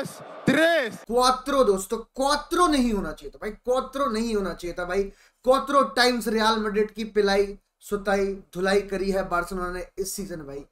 dos, tres। Quattro दोस्तों, quattro नहीं होना चाहिए था भाई, क्वात्रो नहीं होना चाहिए था भाई। क्वात्रो टाइम्स रियल मैड्रिड की पिलाई सुताई धुलाई करी है बार्सिलोना ने इस सीजन भाई।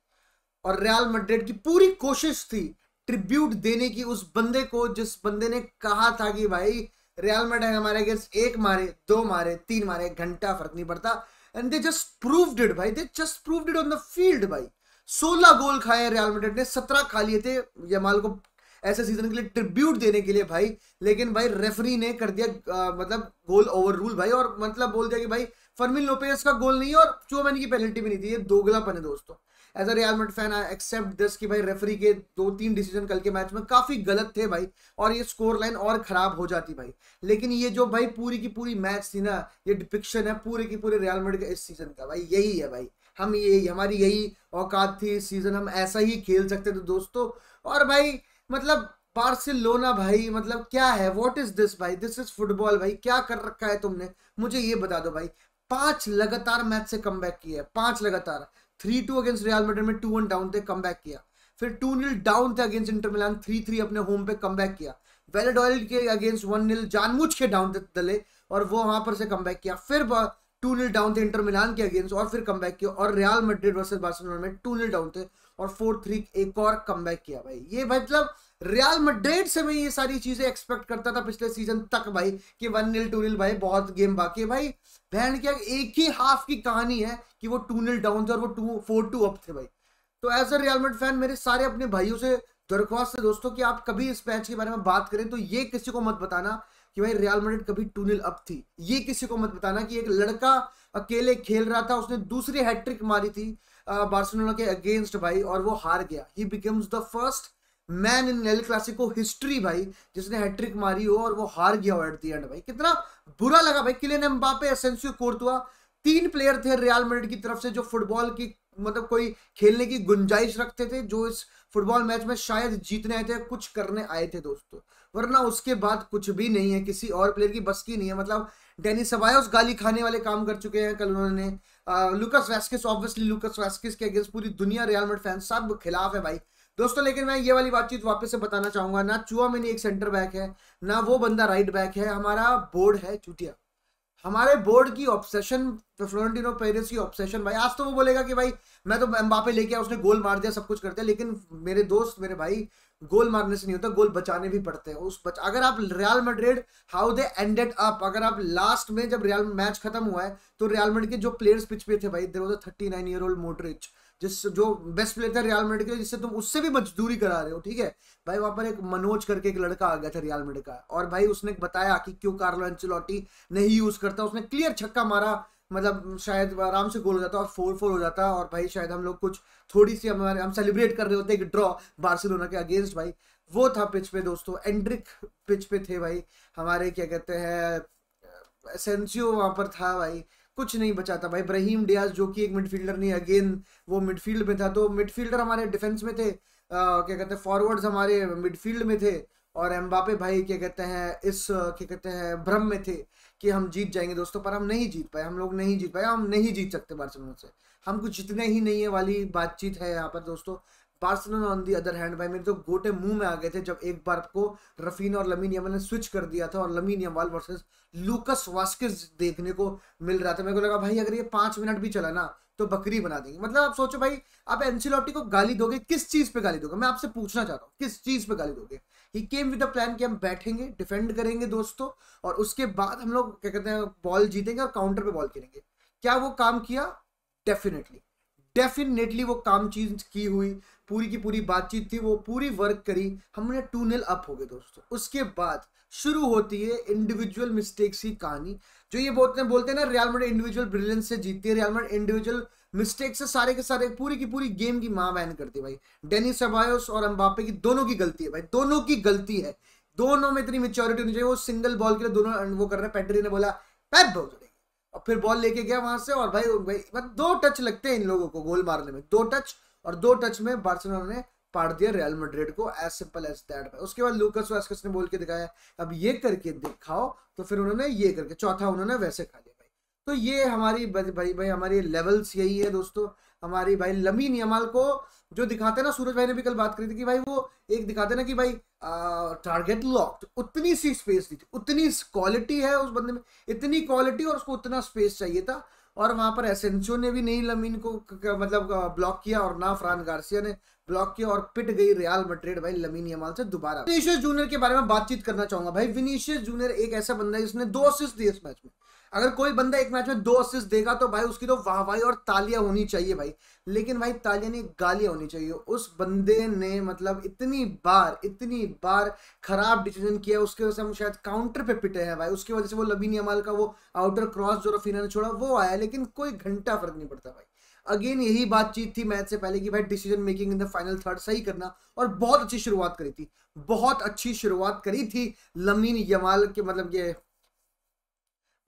और रियल मैड्रिड की पूरी कोशिश थी ट्रिब्यूट देने की उस बंदे को जिस बंदे ने कहा था कि भाई रियल मैड्रिड हमारे अगेंस्ट 1 मारे 2 मारे 3 मारे घंटा फर्क नहीं पड़ता। And they just proved it भाई, they just proved it on the field भाई। 16 गोल खाए रियल मैड्रिड ने, 17 खा लिए थे यमाल को ऐसे सीजन के लिए ट्रिब्यूट देने के लिए भाई। लेकिन भाई रेफरी ने कर दिया मतलब गोल ओवर रूल भाई, और मतलब बोल दिया कि भाई फर्मिन लोपेस का गोल नहीं है और चुआमेनी की पेनल्टी भी नहीं थी। ये दोगलापन है दोस्तों। As a Real Madrid fan I accept this कि भाई रेफरी के 2-3 डिसीजन कल के मैच में काफी गलत थे भाई, और ये स्कोर लाइन और खराब हो जाती भाई। लेकिन ये जो भाई पूरी की पूरी मैच थी ना, ये डिपिक्शन है पूरे की पूरे रियल मैड्रिड का इस सीजन का भाई। यही है भाई, हम ये हमारी यही औकात थी इस सीजन, हम ऐसा ही खेल सकते थे दोस्तों। और भाई मतलब बार्सिलोना भाई मतलब क्या है, व्हाट इज दिस भाई, दिस इज फुटबॉल भाई। क्या कर रखा है तुमने, मुझे ये बता दो भाई। 5 लगातार मैच से कमबैक किया है, 5 लगातार। 3-2 अगेंस्ट रियल मैड्रिड में 2-1 डाउन थे, कमबैक किया। फिर 2-0 डाउन थे अगेंस्ट इंटर मिलान, 3-3 अपने होम पे कमबैक किया। वैलेडोलिड के अगेंस्ट 1-0 जानबूझ के डाउन थे दले, और वो वहां पर से कमबैक किया। फिर 2-0 डाउन थे इंटर मिलान के अगेंस्ट, और फिर कमबैक किया। और रियल मैड्रिड वर्सेस बार्सिलोना में 2-0 डाउन थे और 4-3 एक और कमबैक किया भाई। ये मतलब रियल मैड्रिड से मैं ये सारी चीजें एक्सपेक्ट करता था पिछले सीजन तक भाई, कि 1-0 2-0 भाई बहुत गेम बाकी है भाई। बहन क्या एक ही हाफ की कहानी है कि वो 2-0 डाउन थे और वो 4-2 अप थे भाई। तो as a Real Madrid fan मेरे सारे अपने भाइयों से दरख्वास्त है दोस्तों कि आप कभी इस मैच के बारे में बात करें तो ये किसी को मत बताना कि भाई रियल मैड्रिड कभी 2-0 अप थी। ये किसी को मत बताना कि एक लड़का अकेले खेल रहा था, उसने दूसरी हैट्रिक मारी थी बार्सिलोना के अगेंस्ट भाई, और वो हार गया। ही becomes the first man in El Clasico history भाई जिसने हैट्रिक मारी हो और वो हार गया हो एट द एंड भाई। कितना बुरा लगा भाई। किलियन एम्बापे, एसेंसियो, कोर्तुआ, 3 प्लेयर थे रियल मैड्रिड की तरफ से जो फुटबॉल की मतलब कोई खेलने की गुंजाइश रखते थे, जो इस फुटबॉल मैच में शायद जीतने आए थे, कुछ करने आए थे दोस्तों। वरना उसके बाद कुछ भी नहीं है, किसी और प्लेयर की बस की नहीं है। मतलब डेनी सेबायोस गाली खाने वाले काम कर चुके हैं कल उन्होंने। Lucas Vazquez, obviously Lucas Vazquez के अगेंस्ट पूरी दुनिया रियल मैड्रिड फैन सब खिलाफ है भाई दोस्तों। लेकिन मैं ये वाली बातचीत वापस से बताना चाहूंगा, ना चुआमेनी एक सेंटर बैक है, ना वो बंदा राइट बैक है। हमारा बोर्ड है चूतिया। हमारे बोर्ड की ऑब्सेशन, फ्लोरेंटिनो पेरेस की ऑब्सेशन भाई। आज तो वो बोलेगा कि भाई मैं तो एम्बापे लेके आया, उसने गोल मार दिया, सब कुछ करते हैं। लेकिन मेरे दोस्त, मेरे भाई, गोल मारने से नहीं होता, गोल बचाने भी पड़ते हैं। अगर आप real Madrid how they ended up, अगर आप लास्ट में जब रियल मैच खत्म हुआ है तो रियल मैड्रिड के जो प्लेयर्स पिच पे थे भाई, there was a 39 year old Modric, जो बेस्ट प्लेयर था रियल मैड्रिड के, जिससे तुम उससे भी मजदूरी करा रहे हो, ठीक है भाई। वहां पर एक मनोज करके एक लड़का आ गया था रियल मैड्रिड का, और भाई उसने बताया कि क्यों कार्लो एंचेलोटी नहीं यूज करता। उसने क्लियर छक्का मारा, मतलब शायद आराम से गोल हो जाता और 4-4 हो जाता, और भाई शायद हम लोग कुछ थोड़ी सी हम सेलिब्रेट कर रहे होते एक ड्रॉ बार्सिलोना के अगेंस्ट भाई। वो था पिच पे दोस्तों, एंड्रिक पिच पे थे भाई हमारे, क्या कहते हैं, एसेंसियो वहां पर था भाई। कुछ नहीं बचा था भाई। ब्राहीम डियाज जो कि एक मिडफील्डर नहीं, अगेन वो मिडफील्ड में था, तो मिडफील्डर हमारे डिफेंस में थे, क्या कहते हैं, फॉरवर्ड्स हमारे मिडफील्ड में थे, और एम्बापे भाई क्या कहते हैं इस क्या कहते हैं भ्रम में थे कि हम जीत जाएंगे दोस्तों, पर हम नहीं जीत पाए। हम लोग नहीं जीत पाए, हम नहीं जीत सकते बार्सिलोना से, हम कुछ जितने ही नहीं है वाली बातचीत है यहाँ पर दोस्तों। Barcelona on the other hand भाई, मेरे तो गोटे मुंह में आ गए थे जब एक बार को रफीना और लमीन यमाल ने स्विच कर दिया था, और lamin Yamal versus Lucas Vazquez देखने को मिल रहा था। मेरे को लगा भाई अगर ये 5 मिनट भी चला ना तो बकरी बना देंगे। मतलब आप सोचो भाई, आप एंचेलोटी को गाली दोगे, किस चीज पे गाली दोगे? मैं आपसे पूछना चाहता हूँ, किस चीज पे गाली दोगे? ही केम विद अ प्लान कि हम बैठेंगे, डिफेंड करेंगे दोस्तों, और उसके बाद हम लोग क्या कहते हैं बॉल जीतेंगे और काउंटर पे बॉल खेलेंगे। क्या वो काम किया? डेफिनेटली डेफिनेटली वो काम चीज की हुई, पूरी की पूरी बातचीत थी, वो पूरी वर्क करी, हमने 2-0 अप हो गए दोस्तों। उसके बाद शुरू होती है इंडिविजुअल मिस्टेक्स की कहानी। जो ये बोलते हैं ना रियल मैड्रिड इंडिविजुअल ब्रिलियंस से जीतती है, रियल मैड्रिड इंडिविजुअल मिस्टेक से सारे के सारे पूरी की पूरी गेम की मां बहन करती है भाई। डेनी सेबायोस और एम्बापे की दोनों की गलती है भाई, दोनों की गलती है। दोनों में इतनी मेच्योरिटी होनी चाहिए। वो सिंगल बॉल के लिए दोनों वो कर रहे हैं। पेड्री ने बोला पैप बहुत, और फिर बॉल लेके गया वहां से, और भाई मतलब 2 टच लगते हैं इन लोगों को गोल मारने में, 2 टच, और 2 टच में बार्सिलोना ने पाड़ दिया रियल मैड्रिड को, एज सिंपल एज दैट। उसके बाद लूकास वास्केस ने बोल के दिखाया अब ये करके दिखाओ, तो फिर उन्होंने ये करके, चौथा उन्होंने वैसे खा लिया भाई। तो ये हमारी भाई हमारी लेवल्स यही है दोस्तों। हमारी भाई लमीन यमाल को जो दिखाते हैं ना, सूरज भाई ने भी कल बात करी थी कि भाई वो एक दिखाते ना कि भाई टारगेट लॉक्ड, उतनी सी स्पेस दी थी, उतनी क्वालिटी है उस बंदे में, इतनी क्वालिटी और उसको उतना स्पेस चाहिए था। और वहां पर एसेंसियो ने भी नहीं लमीन को मतलब ब्लॉक किया और ना फ्रान गार्सिया ने ब्लॉक किया और पिट गई रियल मैड्रिड भाई लमीन यमाल से दोबारा। विनीशियस जूनियर के बारे में बातचीत करना चाहूंगा भाई। विनीशियस जूनियर एक ऐसा बंदा है जिसने 2 असिस्ट दिए इस मैच में। अगर कोई बंदा एक मैच में 2 असिस्ट देगा तो भाई उसकी तो वाहवाही और तालियां होनी चाहिए भाई। लेकिन भाई तालियां नहीं, गालियां होनी चाहिए। उस बंदे ने मतलब इतनी बार खराब डिसीजन किया, उसके वजह से हम शायद काउंटर पे पिटे हैं भाई। उसकी वजह से वो लमीन यमाल का वो आउटर क्रॉस जो रफीना ने छोड़ा वो आया, लेकिन कोई घंटा फर्क नहीं पड़ता भाई। अगेन यही बातचीत थी मैच से पहले कि भाई decision making in the final third सही करना, और बहुत अच्छी शुरुआत करी थी, बहुत अच्छी शुरुआत करी थी लमीन यमाल के मतलब ये।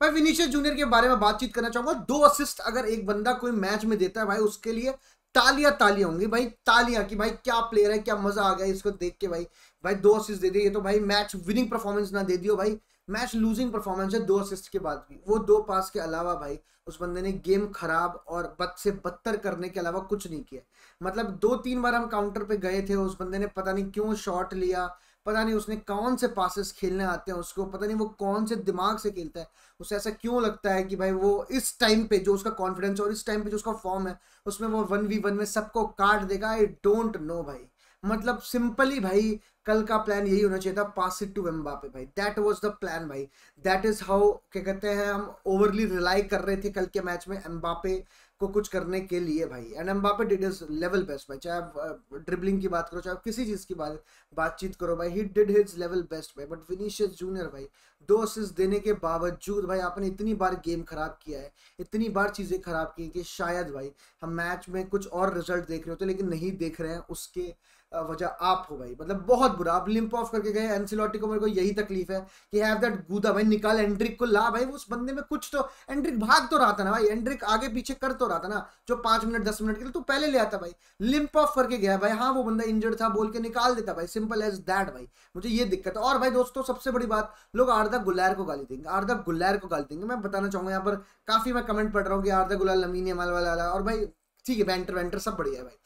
मैं विनीशियस जूनियर के बारे में बातचीत करना चाहूंगा। 2 असिस्ट अगर एक बंदा कोई मैच में देता है भाई उसके लिए तालियां होंगी भाई, तालियां कि भाई क्या प्लेयर है, क्या मजा आ गया इसको देख के भाई। भाई 2 असिस्ट दे दिए, ये तो भाई मैच विनिंग परफॉर्मेंस ना दे दियो भाई, मैच लूजिंग परफॉर्मेंस है 2 असिस्ट के बाद भी। वो 2 पास के अलावा भाई उस बंदे ने गेम खराब और बद से बदतर करने के अलावा कुछ नहीं किया। मतलब 2-3 बार हम काउंटर पे गए थे, उस बंदे ने पता नहीं क्यों शॉट लिया, पता नहीं उसने कौन से पासेस खेलने आते हैं उसको, पता नहीं वो कौन से दिमाग से खेलता है, उसे ऐसा क्यों लगता है कि भाई वो इस टाइम पे जो उसका कॉन्फिडेंस और इस टाइम पे जो उसका फॉर्म है उसमें वो 1v1 में सबको काट देगा। आई डोंट नो भाई। मतलब सिंपली भाई कल का प्लान यही होना चाहिए था, पास इट टू एम्बापे भाई, दैट वाज द प्लान भाई। दैट इज हाउ क्या कहते हैं, हम ओवरली रिलाई कर रहे थे कल के मैच में एम्बापे को कुछ करने के लिए भाई। And Mbappe did his level best भाई, चाहे आप ड्रिबलिंग की बात करो, चाहे आप किसी चीज की बातचीत करो भाई, he did his level best भाई। बट विनीशियस जूनियर भाई 2 असिस्ट देने के बावजूद भाई आपने इतनी बार गेम खराब किया है, इतनी बार चीजें खराब की कि शायद भाई हम मैच में कुछ और रिजल्ट देख रहे होते लेकिन नहीं देख रहे हैं, उसके वजह आप हो भाई। मतलब बहुत बुरा, आप लिम्प ऑफ करके गए। एंसिलोटी को मेरे को यही तकलीफ है कि हैव दैट गूदा भाई, निकाल एंड्रिक को ला भाई, उस बंदे में कुछ तो, एंड्रिक भाग तो रहा था ना भाई, एंड्रिक आगे पीछे कर तो रहा था ना, जो 5 मिनट 10 मिनट के लिए तू पहले ले आता भाई। लिम्प ऑफ करके गया भाई, हाँ वो बंदा इंजर्ड था बोल के निकाल देता भाई, सिंपल एज दैट भाई। मुझे ये दिक्कत है। और भाई दोस्तों सबसे बड़ी बात, लोग आर्दा गुलैर को गाली देंगे, आर्दा गुलैर को गाली देंगे। मैं बताना चाहूंगा यहाँ पर काफी मैं कमेंट पढ़ रहा हूँ कि आर्दा गुलैर लमीन यमाल वाला, और भाई ठीक है बैंटर वेंटर सब बढ़िया है भाई,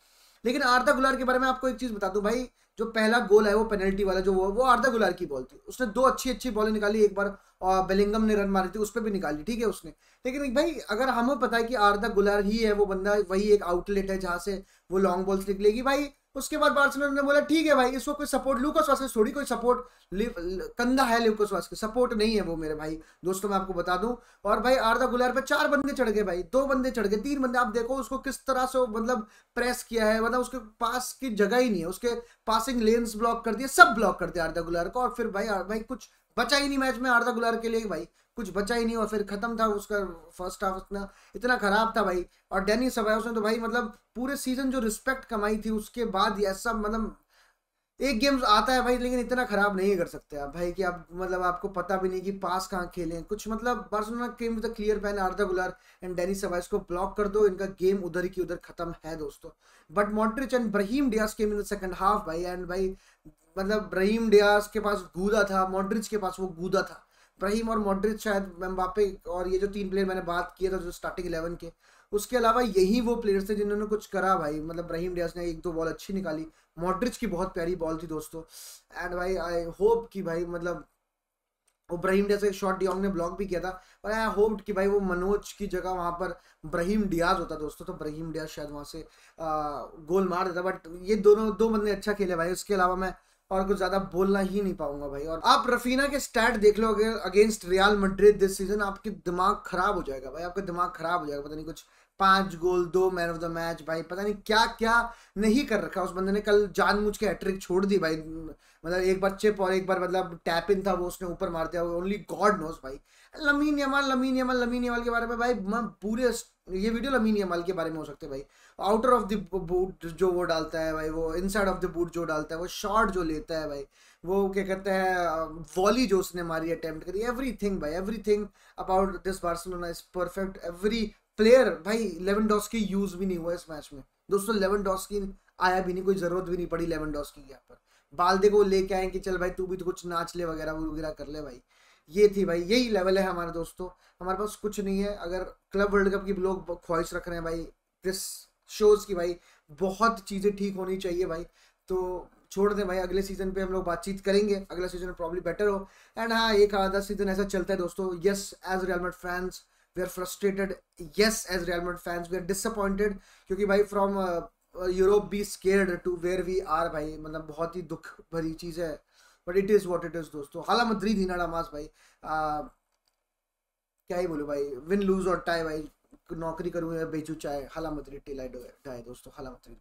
लेकिन आर्दा गुलार के बारे में आपको एक चीज बता दूं भाई, जो पहला गोल है वो पेनल्टी वाला जो वो आर्दा गुलार की बॉल थी। उसने 2 अच्छी बॉलें निकाली, एक बार और बेलिंगम ने रन मारी थी उस पर भी निकाली, ठीक है उसने। लेकिन भाई अगर हमें पता है कि आर्दा गुलार ही है वो बंदा, वही एक आउटलेट है जहां से वो लॉन्ग बॉल्स निकलेगी भाई। उसके बाद बार्सिलोना ने बोला ठीक है भाई इसको कोई सपोर्ट, लूकास वास्केस थोड़ी कोई सपोर्ट, कंधा है लूकास वास्केस, सपोर्ट नहीं है वो मेरे भाई दोस्तों, मैं आपको बता दूं। और भाई आर्दा गुलैर पे 4 बंदे चढ़ गए भाई, 2 बंदे चढ़ गए, 3 बंदे, आप देखो उसको किस तरह से मतलब प्रेस किया है, मतलब उसके पास की जगह ही नहीं है, उसके पासिंग लेन्स ब्लॉक कर दिए, सब ब्लॉक कर दिया आर्दा गुलैर को। और फिर भाई कुछ बचा ही नहीं मैच में आर्दा गुलैर के लिए भाई, कुछ बचा ही नहीं, और फिर खत्म था उसका फर्स्ट हाफ, इतना खराब था भाई। और डेनी सेबायोस ने तो भाई मतलब पूरे सीजन जो रिस्पेक्ट कमाई थी उसके बाद ये सब मतलब एक गेम आता है भाई, लेकिन इतना खराब नहीं कर सकते आप भाई कि आप मतलब आपको पता भी नहीं कि पास कहाँ खेलें कुछ। मतलब Barcelona came with the clear plan, Arda Guler and Dani Ceballos को ब्लॉक कर दो, इनका गेम उधर की उधर खत्म है दोस्तों। But Modric and Brahim Diaz came in the second half भाई, एंड भाई मतलब ब्राहीम डियाज के पास गूदा था, मॉड्रिच के पास वो गूदा था। ब्राहीम और मॉड्रिच शायद एम्बापे और ये जो 3 प्लेयर मैंने बात किया था जो स्टार्टिंग 11 के, उसके अलावा यही वो प्लेयर्स थे जिन्होंने कुछ करा भाई। मतलब ब्राहीम डियाज ने 1-2 बॉल अच्छी निकाली, मॉड्रिच की बहुत प्यारी बॉल थी दोस्तों। एंड भाई आई होप कि भाई मतलब वो ब्राहीम डियाज एक शॉट डियोंग ने ब्लॉक भी किया था, और आई होप कि भाई वो मनोज की जगह वहां पर ब्राहीम डियाज होता दोस्तों, तो ब्राहीम डियाज शायद वहां से गोल मार देता। बट ये दोनों 2 बंदे अच्छा खेले भाई, उसके अलावा मैं और कुछ ज्यादा बोलना ही नहीं पाऊंगा भाई। और आप रफीना के स्टैट देख लो against Real Madrid this season, आपके दिमाग खराब हो जाएगा भाई, आपका दिमाग खराब हो जाएगा। पता नहीं कुछ 5 गोल, 2 मैन ऑफ द मैच भाई, पता नहीं क्या क्या नहीं कर रखा उस बंदे ने। कल जानबूझ के हैट्रिक छोड़ दी भाई, मतलब एक बार चिप और एक बार मतलब टैप इन था वो उसने ऊपर मार दिया, ओनली गॉड नोस भाई। लमीन यमाल के बारे में भाई मैं पूरे ये वीडियो लमीन यमाल के बारे में हो सकते भाई, आउटर ऑफ द बूट जो वो डालता है भाई, वो इनसाइड ऑफ द बूट जो डालता है, वो शॉट जो लेता है भाई, वो क्या कहते हैं वॉली जो उसने मारी अटेम्प्ट करी, एवरीथिंग भाई, everything about this Barcelona is perfect. Every player भाई, लेवेंडोस्की यूज भी नहीं हुआ इस मैच में दोस्तों, लेवेंडोस्की आया भी नहीं, कोई जरूरत भी नहीं पड़ी लेवेंडोस्की की। यहाँ पर बाल्दे को लेके आए कि चल भाई तू भी तो कुछ नाच ले वगैरह वगैरह कर ले भाई, ये थी भाई, यही लेवल है हमारे दोस्तों। हमारे पास कुछ नहीं है। अगर क्लब वर्ल्ड कप की लोग ख्वाहिश रख रहे हैं भाई, दिस शोज की भाई बहुत चीज़ें ठीक होनी चाहिए भाई, तो छोड़ दें भाई, अगले सीजन पे हम लोग बातचीत करेंगे, अगला सीजन प्रॉब्ली बेटर हो। एंड हाँ, एक आधा सीजन ऐसा चलता है दोस्तों। Yes, as Real Madrid fans we are frustrated, yes as Real Madrid fans we are disappointed, क्योंकि भाई from Europe be scared to where we are भाई, मतलब बहुत ही दुख भरी चीज़ है, but it is what it is दोस्तों। हाला मद्रिद ही नाड़ा मास भाई, क्या ही बोलूं भाई, विन लूज और टाई भाई, नौकरी करूँ या बेचू चाहे, हाला मद्रिद टिल आई डाई दोस्तों, हाला मद्रिद।